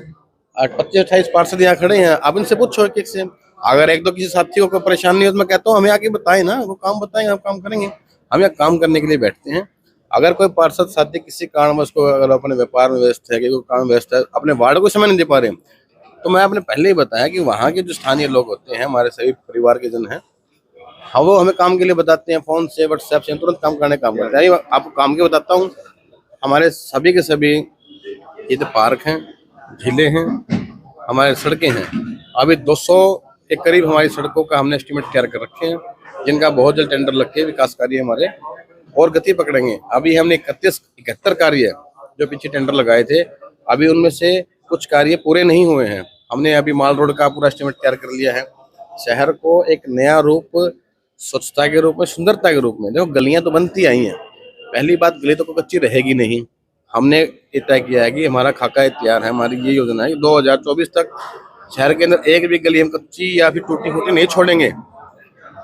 25-28 पार्षद यहाँ खड़े हैं। आप इनसे पूछो एक से, अगर एक दो किसी साथी को कोई परेशानी हो तो मैं कहता हूँ हमें आके बताएं ना, वो काम बताएं, हम काम करेंगे। हम यहाँ काम करने के लिए बैठते हैं। अगर कोई पार्षद साथी किसी कारणवश को अगर अपने व्यापार में व्यस्त है, कि कोई काम व्यस्त है, अपने वार्ड को समय नहीं दे पा रहे, तो मैं आपने पहले ही बताया कि वहाँ के जो स्थानीय लोग होते हैं, हमारे सभी परिवार के जन हैं, हाँ वो हमें काम के लिए बताते हैं, फोन से व्हाट्सएप से तुरंत काम करने काम करते हैं। आपको काम के बताता हूँ, हमारे सभी के सभी ये तो पार्क हैं, झीलें हैं, हमारे सड़कें हैं। अभी 200 के करीब हमारी सड़कों का हमने एस्टीमेट तैयार कर रखे हैं, जिनका बहुत जल्द टेंडर लग के विकास कार्य हमारे और गति पकड़ेंगे। अभी हमने 71 कार्य जो पीछे टेंडर लगाए थे, अभी उनमें से कुछ कार्य पूरे नहीं हुए हैं। हमने अभी माल रोड का पूरा एस्टीमेट तैयार कर लिया है। शहर को एक नया रूप, स्वच्छता के रूप में, सुंदरता के रूप में, देखो गलियां तो बनती आई हैं, पहली बात गली तो कोई कच्ची रहेगी नहीं। हमने तय किया है कि हमारा खाका तैयार है, हमारी ये योजना है 2024 तक शहर के अंदर एक भी गली हम कच्ची या फिर टूटी फूटी नहीं छोड़ेंगे।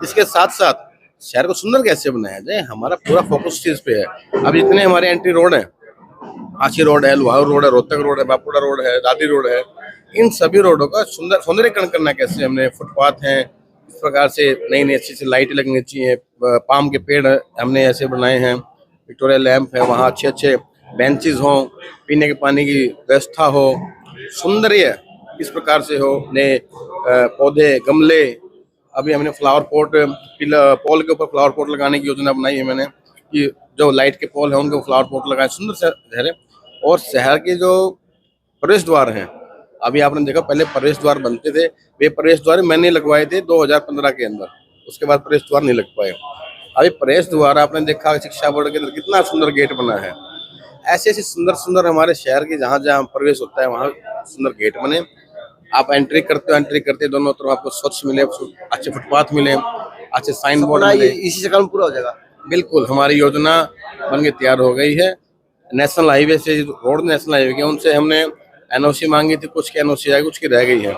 इसके साथ साथ शहर को सुंदर कैसे बनाया जाए, हमारा पूरा फोकस चीज पे है। अब जितने हमारे एंट्री रोड है, आशी रोड है, लोहार रोड है, रोहतक रोड है, बापुड़ा रोड है, दादी रोड है, इन सभी रोडों का सौंदर्यीकरण करना कैसे, हमने फुटपाथ हैं इस प्रकार से नई नई अच्छी सी लाइटें लगनी चाहिए, पाम के पेड़ हमने ऐसे बनाए हैं, विक्टोरिया लैंप है, वहाँ अच्छे अच्छे बेंचेस हों, पीने के पानी की व्यवस्था हो, सौंदर्य इस प्रकार से हो, नए पौधे, गमले। अभी हमने फ्लावर पॉट, पोल के ऊपर फ्लावर पॉट लगाने की योजना बनाई है मैंने, कि जो लाइट के पोल है उनको फ्लावर पॉट लगाए, सुंदर शहर है। और शहर के जो प्रवेश द्वार हैं, अभी आपने देखा पहले प्रवेश द्वार बनते थे, वे प्रवेश द्वार मैंने लगवाए थे 2015 के अंदर, उसके बाद प्रवेश द्वार नहीं लग पाए। अभी प्रवेश द्वार आपने देखा शिक्षा बोर्ड के अंदर कितना सुंदर गेट बना है। ऐसे ऐसे सुंदर सुंदर हमारे शहर के जहाँ जहाँ प्रवेश होता है वहाँ सुंदर गेट बने। आप एंट्री करते दोनों तरफ आपको स्वच्छ मिले, अच्छे फुटपाथ मिले, अच्छे साइन बोर्ड मिले, इसी से काम पूरा हो जाएगा। बिल्कुल हमारी योजना बन के तैयार हो गई है। नेशनल हाईवे से रोड, नेशनल हाईवे के उनसे हमने एनओसी मांगी थी, कुछ की एनओसी आई, कुछ की रह गई है।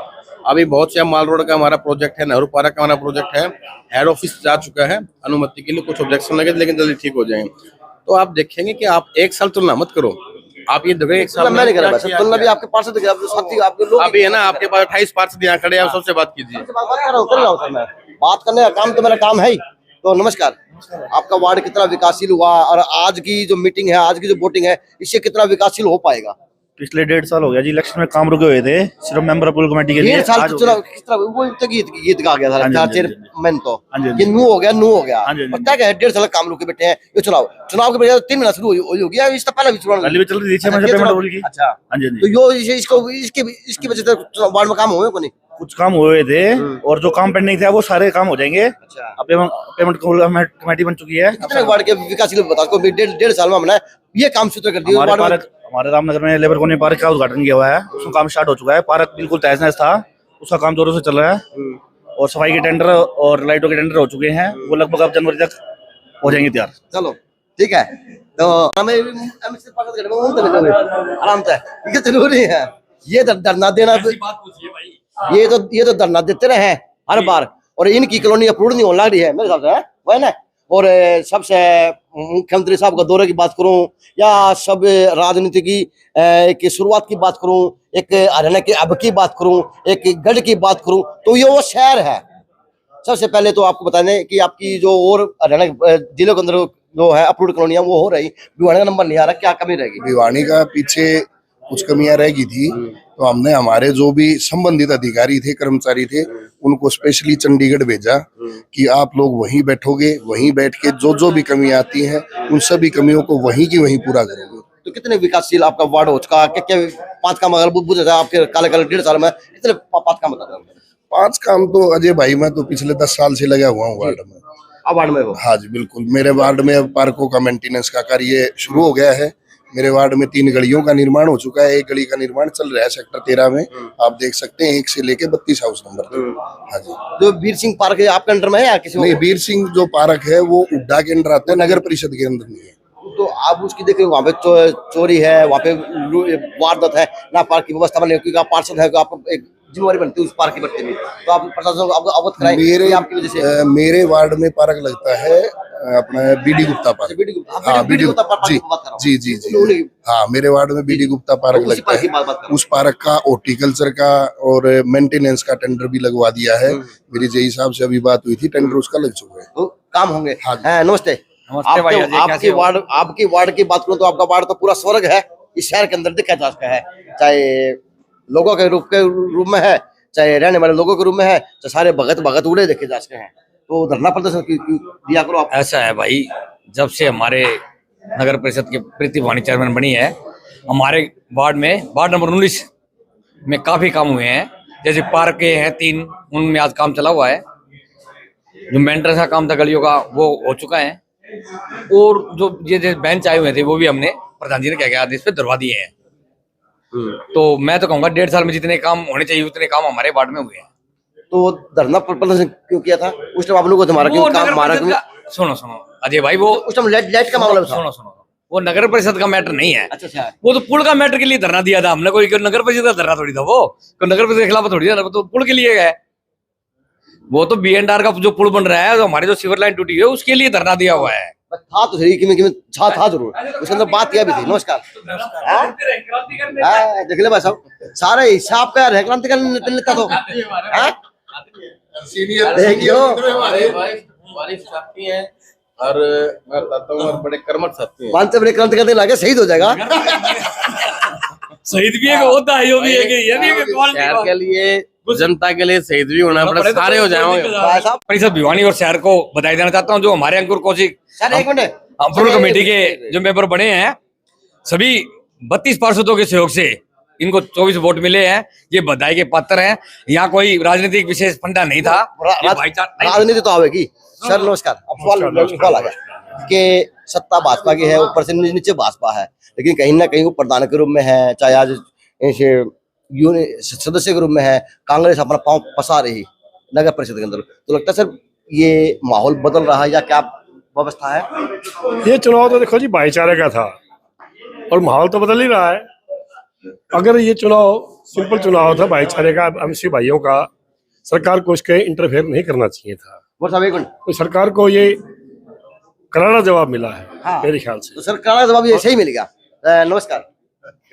अभी बहुत से माल रोड का हमारा प्रोजेक्ट है, नेहरू पार्क का हमारा प्रोजेक्ट है, हेड ऑफिस जा चुका है अनुमति के लिए, कुछ ऑब्जेक्शन लगे लेकिन जल्दी ठीक हो जाएंगे। तो आप देखेंगे कि आप एक साल तुलना मत करो, आप ये देखो एक साल मैं नहीं कर रहा, तुलना भी आपके पार्षद के साथी आपके लोग अभी है ना, आपके पास 28 पार्षद यहाँ खड़े हैं, आप सबसे बात कीजिए। बात करने का काम तो मेरा काम है ही। तो नमस्कार, आपका वार्ड कितना विकासशील हुआ और आज की जो मीटिंग है, आज की जो वोटिंग है, इससे कितना विकासशील हो पाएगा? पिछले 1.5 साल हो गया जी, इलेक्शन में काम रुके हुए थे सिर्फ मेंबर अप्रूवल कमेटी के लिए। 1.5 साल चुनाव किस तरह वो गीत गा गया था चेयरमैन, तो ये नू हो गया पता है 1.5 साल काम रुके बैठे हैं। ये चुनाव के बजाय 3 महीना शुरू हो गया, इससे पहले भी चुनाव भी चल रही थी पेमेंट अप्रूवल की। अच्छा, तो यो इसकी वजह से वार्ड में काम हुए को नहीं? कुछ काम हुए थे और जो काम पेंडिंग थे वो सारे काम हो जाएंगे। अब पेमेंट कमेटी बन चुकी है। कितने वार्ड के विकासशील बता को 1.5 साल में हमने ये काम शुरू कर दिया। हमारे रामनगर में लेबर कॉलोनी पार्क का उद्घाटन किया हुआ है, उसका काम स्टार्ट हो चुका है। पार्क बिल्कुल तहस नहस था, उसका काम जोरों से चल रहा है और सफाई के टेंडर और लाइटों के टेंडर हो चुके हैं, वो लगभग अब जनवरी तक हो जाएंगे तैयार। चलो ठीक है, तो हमें आराम से जरूरी है ये धरना देना, ये तो धरना देते रहे हर बार, और इनकी कॉलोनी अप्रूव नहीं होने लग रही है मेरे हिसाब से, वह ना। और सबसे मुख्यमंत्री साहब का दौरे की बात करूं या सब राजनीति की एक शुरुआत की बात करूं, एक हरियाणा के अब की बात करूं, एक गढ़ की बात करूं, तो ये वो शहर है। सबसे पहले तो आपको बता दें कि आपकी जो और हरियाणा जिले के अंदर जो है अप्रूव्ड कॉलोनियां वो हो रही, भिवानी का नंबर नहीं आ रहा, क्या कमी रहेगी? भिवानी का पीछे कुछ कमियां रह गई थी, तो हमने हमारे जो भी संबंधित अधिकारी थे, कर्मचारी थे, उनको स्पेशली चंडीगढ़ भेजा कि आप लोग वहीं बैठोगे, वहीं बैठ के जो जो भी कमी आती हैं उन सभी कमियों को वहीं की वहीं पूरा करोगे। तो कितने विकासशील आपका वार्ड हो चुका, क्या क्या 5 काम अगर बुझ जाए आपके काले काले 1.5 साल में, कितने 5 काम बता दो। 5 काम तो अजय भाई, मैं तो पिछले 10 साल से लगा हुआ हूँ वार्ड में। अब वार्ड में हो? हाँ जी बिल्कुल। मेरे वार्ड में अब पार्कों का मेंटेनेंस का कार्य शुरू हो गया है। मेरे वार्ड में 3 गलियों का निर्माण हो चुका है, 1 गली का निर्माण चल रहा है सेक्टर 13 में। आप देख सकते हैं 1 से लेके 32 हाउस नंबर तक। हाँ जी। जो वीर सिंह पार्क है आपके अंडर में है या किसी नहीं, वीर सिंह जो पार्क है वो उड्डा के अंदर आता है, नगर परिषद के अंदर नहीं है। तो आप उसकी देखे वहाँ पे चोरी है, वहाँ पे वारदात है, ना पार्क की व्यवस्था बने, क्योंकि आप पार्षद है, आपको एक जिम्मेवारी बनती है उस पार्क की बढ़ती में, तो आप प्रशासन को आपको अवगत कराएं। मेरे आपकी वजह से मेरे वार्ड में पार्क लगता है अपना बीडी गुप्ता पार्क। हाँ बीडी गुप्ता पार्क, जी जी जी। हाँ मेरे वार्ड में बीडी गुप्ता पार्क लगता है। उस पार्क का हॉर्टिकल्चर का और मेंटेनेंस का टेंडर भी लगवा दिया है। मेरी जेई साहब से अभी बात हुई थी, टेंडर उसका लग चुका है, तो काम होंगे। हाँ नमस्ते। आपकी वार्ड की बात करूं तो आपका वार्ड तो पूरा स्वर्ग है, इस शहर के अंदर देखा जा सकता है, चाहे लोगों के रूप में है, चाहे रहने वाले लोगों के रूप में है, चाहे सारे भगत उड़े देखे जा सकते हैं। तो धरना प्रदर्शन दिया करो आप। ऐसा है भाई, जब से हमारे नगर परिषद की प्रीति भवानी चेयरमैन बनी है, हमारे वार्ड में वार्ड नंबर 19 में काफी काम हुए हैं। जैसे पार्क के हैं 3, उनमें आज काम चला हुआ है। जो मेंटेनेंस का काम था गलियों का वो हो चुका है, और जो ये बेंच आए हुए थे वो भी हमने प्रधान जी ने क्या आदेश पे धरवा दिए हैं। तो मैं तो कहूँगा 1.5 साल में जितने काम होने चाहिए उतने काम हमारे वार्ड में हुए हैं। तो धरना प्रदर्शन क्यों किया था उस टाइम आप लोगों को? हमारा क्यों काम मारा? सुनो अजय भाई, वो उस टाइम लाइट का मामला था। सुनो वो नगर परिषद का मैटर नहीं है। अच्छा। वो तो पुल का मैटर के लिए धरना दिया था हमने, कोई नगर परिषद का धरना थोड़ी था वो, कोई नगर परिषद के खिलाफ थोड़ी था, तो पुल के लिए गए। वो तो BNR का जो पुल बन रहा है, तो हमारी जो सीवर लाइन टूटी है उसके लिए धरना दिया हुआ है। था तो सही कि था जरूर, उसके अंदर बात किया भी थी। नमस्कार। देख ले भाई साहब, सारे हिसाब का क्रांति का नेता तो और मैं बताता हूँ, और बड़े कर्मठ साथी हैं। से बड़े क्रांति करने लगे, शहीद हो जाएगा। शहीद भी एक होता है, ये भी एक शहर के लिए, जनता के लिए शहीद भी होना पड़े, सारे हो जाएंगे। परिषद भिवानी और शहर को बधाई देना चाहता हूँ। जो हमारे अंकुर कौशिक अप्रूवल कमेटी के जो मेंबर बने हैं, सभी 32 पार्षदों के सहयोग से इनको 24 वोट मिले हैं, ये बधाई के पात्र हैं। यहाँ कोई राजनीतिक विशेष फंडा नहीं था। राजनीति तो आवेगी। सर नमस्कार। सवाल आ गया कि सत्ता भाजपा की है, ऊपर से नीचे भाजपा है, लेकिन कहीं ना कहीं वो प्रधान के रूप में है, चाहे आज सदस्य के रूप में है, कांग्रेस अपना पांव फंसा रही नगर परिषद के अंदर। तो लगता है सर ये माहौल बदल रहा है या क्या व्यवस्था है? ये चुनाव तो देखो जी भाईचारे का था, और माहौल तो बदल ही रहा है। अगर ये चुनाव सिंपल चुनाव था भाईचारे का, एमसी भाइयों का, सरकार को इसके इंटरफेयर नहीं करना चाहिए था। तो सरकार को ये करारा जवाब मिला है। हाँ। मेरे ख्याल से तो सर करारा जवाब ये सही मिल गया। नमस्कार।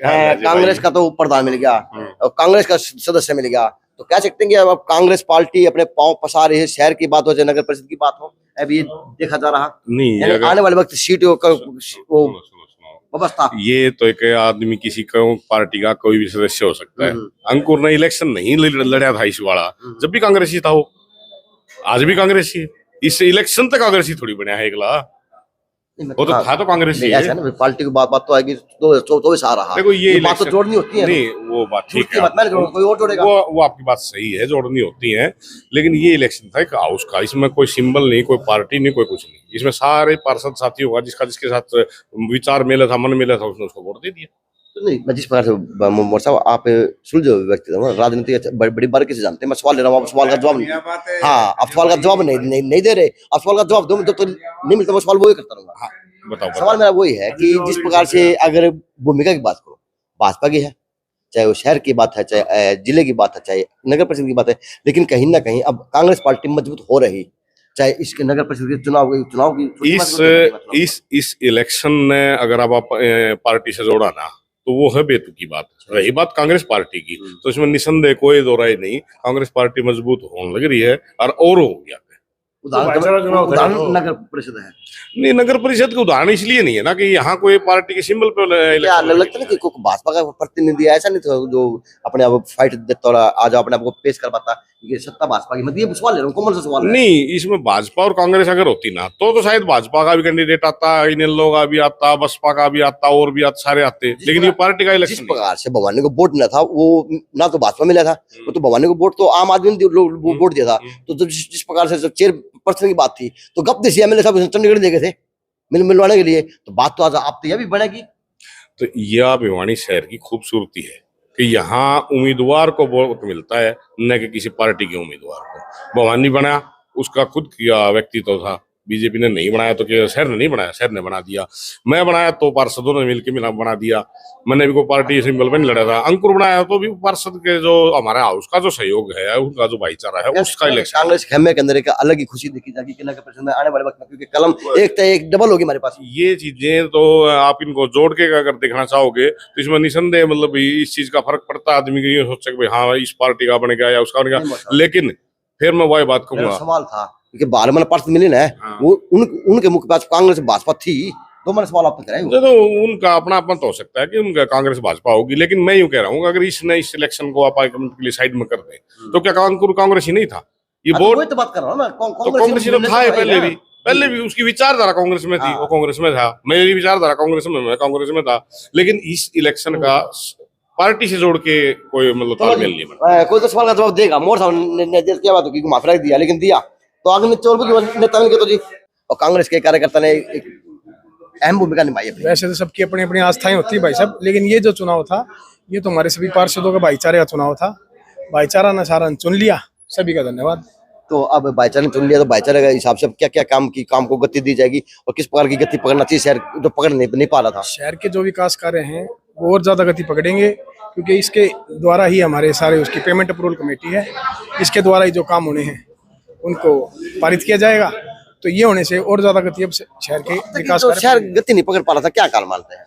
कांग्रेस का तो प्रधान मिल गया और कांग्रेस का सदस्य मिल गया, तो कह सकते हैं कि अब कांग्रेस पार्टी अपने पांव पसा रही है। शहर की बात हो चाहे नगर परिषद की बात हो, अभी देखा जा रहा नहीं। आने वाले वक्त सीट वो व्यवस्था, ये तो एक आदमी किसी को पार्टी का कोई भी सदस्य हो सकता है। अंकुर ने इलेक्शन नहीं लड़ा था इस वाला, जब भी कांग्रेसी था वो, आज भी कांग्रेसी, इस इलेक्शन तक कांग्रेसी थोड़ी बना है एकला, वो तो था तो कांग्रेस ही है ना। पार्टी की बात तो आएगी तो आ रहा। देखो ये बात तो जोड़नी होती है। नहीं वो बात ठीक है, कोई और जोड़ेगा। वो आपकी बात सही है, जोड़नी होती है, लेकिन ये इलेक्शन था एक हाउस का, इसमें कोई सिंबल नहीं, कोई पार्टी नहीं, कोई कुछ नहीं। इसमें सारे पार्षद साथी होगा, जिसके साथ विचार मिला था, मन मिला था, उसने उसको वोट दे दिया। नहीं, मैं जिस प्रकार से मोर साहब आप सुलझे व्यक्ति राजनीति बड़ी बारीकी से जानते हैं। मैं सवाल ले रहा हूँ, आप सवाल का जवाब नहीं। हाँ, आप सवाल का जवाब नहीं दे रहे। आप सवाल का जवाब दो, जब तो नहीं मिलता मैं सवाल वही करता रहूंगा। हाँ, बताओ। सवाल मेरा वही है कि जिस प्रकार से अगर भूमिका की बात करो, भाजपा की है, चाहे वो शहर की बात है, चाहे जिले की बात है, चाहे नगर परिषद की बात है, लेकिन कहीं ना कहीं अब कांग्रेस पार्टी मजबूत हो रही, चाहे इसके नगर परिषद के चुनाव की इस इलेक्शन ने अगर आप पार्टी से जोड़ा ना, तो वो है बेतुकी बात। रही बात कांग्रेस पार्टी की, तो इसमें निसंदेह कोई दो राय नहीं, कांग्रेस पार्टी मजबूत होने लग रही है और हो गया। भाईचारा चुनाव था। उदाहरण नगर परिषद है। नहीं, नगर परिषद का उदाहरण इसलिए नहीं है ना कि यहाँ कोई पार्टी के सिंबल पे क्या इलेक्शन लगता है ना कि कोई भाजपा का प्रतिनिधि ऐसा नहीं था जो अपने आप फाइट देता और आज अपने आप को पेश कर पाता कि सत्ता भाजपा की, मतलब ये सवाल ले रहा हूँ, कॉमन सा सवाल है। नहीं, इसमें भाजपा और कांग्रेस अगर होती ना तो शायद भाजपा का भी कैंडिडेट आता, इनेलो का भी आता, बसपा का भी आता, और भी सारे आते, लेकिन ये पार्टी का जिस इलेक्शन प्रकार से भवानी को वोट मिला था वो ना तो भाजपा मिला था, वो तो भवानी को वोट तो आम आदमी ने वोट दिया था। तो जब जिस प्रकार से चेयरपर्सन की बात थी तो गप देसी एमएलए साहब चंडीगढ़ दे गए थे मिलवाने के लिए, तो बात तो आज आप तो यह भी बनेगी। तो यह भिवानी शहर की खूबसूरती है कि यहाँ उम्मीदवार को वोट मिलता है, न कि किसी पार्टी के उम्मीदवार को। भवानी बना उसका खुद किया व्यक्तित्व था, बीजेपी ने नहीं बनाया तो क्या शहर ने नहीं बनाया, शहर ने बना दिया। मैं बनाया तो पार्षदों ने मिलकर बना दिया, मैंने भी कोई पार्टी सिंबल पे नहीं लड़ा था। अंकुर बनाया तो भी पार्षद के जो हमारे हाउस का जो सहयोग है, उनका जो भाईचारा है, उसका इलेक्शन। कांग्रेस खेमे के अंदर एक अलग ही खुशी देखी जाएगी कि नगर परिषद में आने वाले वक्त में, क्योंकि कलम एक तो एक डबल होगी हमारे पास। ये चीजें तो आप इनको जोड़ के अगर देखना चाहोगे तो इसमें निसंदेह मतलब इस चीज का फर्क पड़ता है। आदमी को ये सोच सके हाँ इस पार्टी का बनेगा या उसका बनेगा, लेकिन फिर मैं वही बात कहूंगा, सवाल था कि 12 वाला पार्षद मिले ना, वो उनके मुख्य पास कांग्रेस भाजपा थी, तो मैंने सवाल आप कराए। तो उनका अपना अपना तो हो सकता है कि उनका कांग्रेस भाजपा होगी, लेकिन मैं यूं कह रहा हूँ अगर इसने इस इलेक्शन को आप के लिए साइड में कर दे तो क्या कांग्रेस ही नहीं था? ये बोर्ड तो बात कर रहा हूँ मैं, तो कांग्रेस ही तो था पहले भी उसकी विचारधारा कांग्रेस में थी, वो कांग्रेस में था, मेरी विचारधारा कांग्रेस में, मैं कांग्रेस में था, लेकिन इस इलेक्शन का पार्टी से जोड़ के कोई मतलब तालमेल नहीं बना। कोई तो सवाल का जवाब देगा। मोर साहब ने क्या बात होगी, माफी रख दिया, लेकिन दिया तो आगे में चोर नेता मिल के तो जी, और कांग्रेस के कार्यकर्ता ने एक अहम भूमिका निभाई है। वैसे तो सबकी अपनी अपनी आस्थाएं होती है भाई साहब, लेकिन ये जो चुनाव था ये तो हमारे सभी पार्षदों का भाईचारे का चुनाव था। भाईचारा ने सारा चुन लिया, सभी का धन्यवाद। तो अब भाईचारे ने चुन लिया तो भाईचारे के हिसाब से क्या क्या काम को गति दी जाएगी और किस प्रकार की गति पकड़ना चाहिए शहर जो पकड़ नहीं पा रहा था? शहर के जो विकास कार्य हैं वो और ज्यादा गति पकड़ेंगे, क्योंकि इसके द्वारा ही हमारे सारे उसकी पेमेंट अप्रूवल कमेटी है, इसके द्वारा ही जो काम होने हैं उनको पारित किया जाएगा। तो ये होने से और ज्यादा गति अब शहर के विकास तो शहर गति नहीं पकड़ पा रहा था, क्या कारण मानते हैं?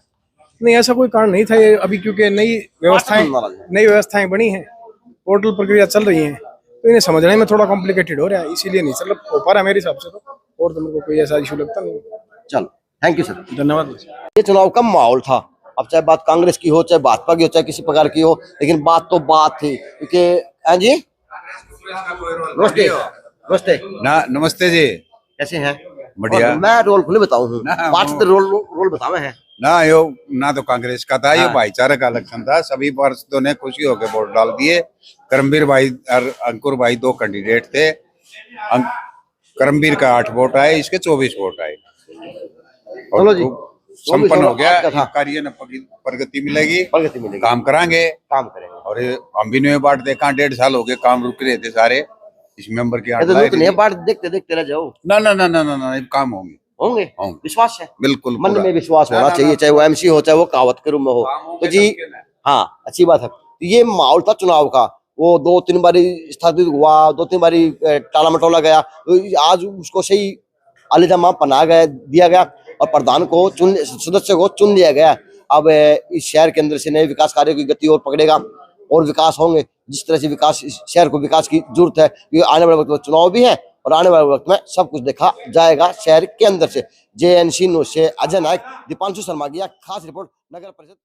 नहीं, ऐसा कोई कारण नहीं था ये अभी, क्योंकि नई व्यवस्थाएं बनी हैं, पोर्टल प्रक्रिया चल रही है, तो इन्हें समझने में थोड़ा कॉम्प्लिकेटेड हो रहा है, इसीलिए नहीं चल हो पा रहा मेरे हिसाब से। तो और तो मेरे को कोई ऐसा इशू लगता नहीं। चलो, थैंक यू सर, धन्यवाद। ये चुनाव का माहौल था, अब चाहे बात कांग्रेस की हो, चाहे भाजपा की हो, चाहे किसी प्रकार की हो, लेकिन बात तो बात थी। क्योंकि जी नमस्ते ना, नमस्ते जी, कैसे हैं? बढ़िया। मैं रोल खुले बताऊं हूँ, पार्षद रोल बतावे हैं ना, यो ना तो कांग्रेस का था, ये भाईचारे का इलेक्शन था। सभी पार्षदों ने खुशी होकर वोट डाल दिए। करमवीर भाई और अंकुर भाई दो कैंडिडेट थे। करमवीर का 8 वोट आए, इसके 24 वोट आए और संपन्न हो गया। कार्य ने प्रगति मिलेगी, काम करेंगे और हम भी नहीं बांट देखा, 1.5 साल हो गए, काम रुक रहे थे सारे इस मेंबर के बात देखते देखते रह जाओ। ना काम होंगे विश्वास है, बिल्कुल मन में विश्वास होना चाहिए, चाहे वो एमसी हो, चाहे वो कावत के रूप में हो। तो जी हाँ, अच्छी बात है। तो ये माहौल था चुनाव का, वो 2-3 बारी स्थापित हुआ, 2-3 बारी टाला मटोला गया, तो आज उसको सही अलीजमा पना गया दिया गया और प्रधान को सदस्य को चुन लिया गया। अब इस शहर के अंदर से नए विकास कार्यों की गति और पकड़ेगा और विकास होंगे। जिस तरह से विकास शहर को विकास की जरूरत है, क्योंकि आने वाले वक्त में चुनाव भी है और आने वाले वक्त में सब कुछ देखा जाएगा शहर के अंदर से। JNC न्यूज़ से अजय नायक, दीपांशु शर्मा की खास रिपोर्ट, नगर परिषद।